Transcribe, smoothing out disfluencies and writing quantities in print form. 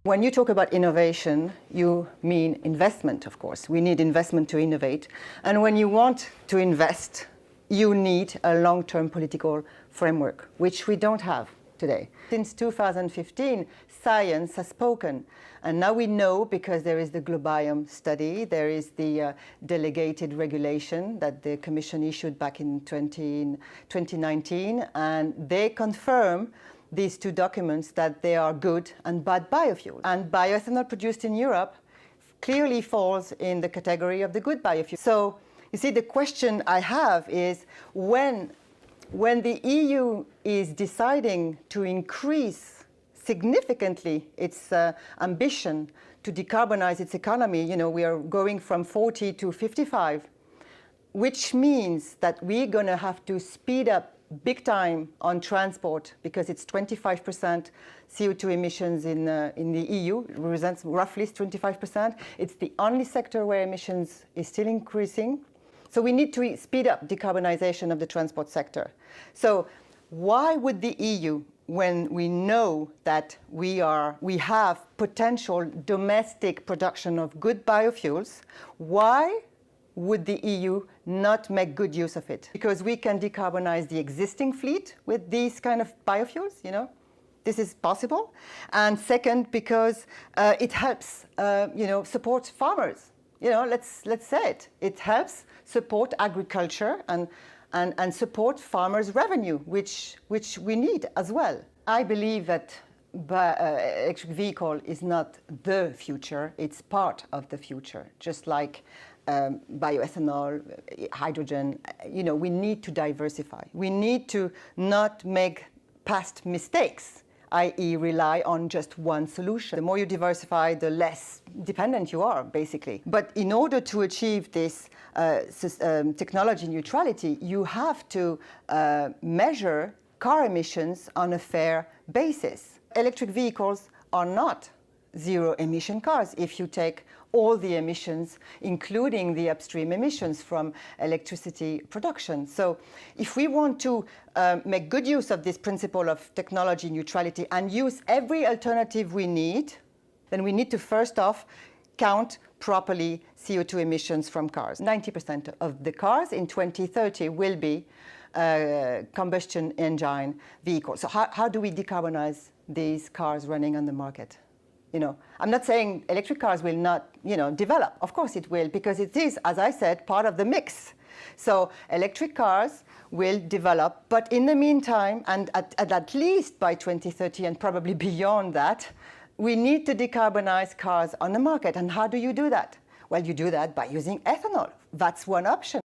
When you talk about innovation, you mean investment, of course. We need investment to innovate. And when you want to invest, you need a long-term political framework, which we don't have today. Since 2015, science has spoken. And now we know, because there is the Globiome study, there is the delegated regulation that the Commission issued back in 2019, and they confirm these two documents that they are good and bad biofuels. And bioethanol produced in Europe clearly falls in the category of the good biofuel. So you see, the question I have is when the EU is deciding to increase significantly its ambition to decarbonize its economy, you know, we are going from 40 to 55, which means that we're going to have to speed up big time on transport, because it's 25% CO2 emissions in the EU, represents roughly 25%. It's the only sector where emissions is still increasing. So we need to speed up decarbonization of the transport sector. So why would the EU, when we know that we have potential domestic production of good biofuels, why would the EU not make good use of it? Because we can decarbonize the existing fleet with these kind of biofuels, you know. This is possible. And second, because it helps, support farmers. You know, let's say it. It helps support agriculture and support farmers' revenue, which we need as well. I believe that electric vehicle is not the future, it's part of the future, just like bioethanol, hydrogen. You know, we need to diversify. We need to not make past mistakes, i.e. rely on just one solution. The more you diversify, the less dependent you are, basically. But in order to achieve this technology neutrality, you have to measure car emissions on a fair basis. Electric vehicles are not zero-emission cars if you take all the emissions, including the upstream emissions from electricity production. So if we want to make good use of this principle of technology neutrality and use every alternative we need, then we need to first off count properly CO2 emissions from cars. 90% of the cars in 2030 will be combustion engine vehicles. So how do we decarbonize these cars running on the market? You know, I'm not saying electric cars will not, develop. Of course it will, because it is, as I said, part of the mix. So electric cars will develop, but in the meantime, and at least by 2030 and probably beyond that, we need to decarbonize cars on the market. And how do you do that? Well, you do that by using ethanol. That's one option.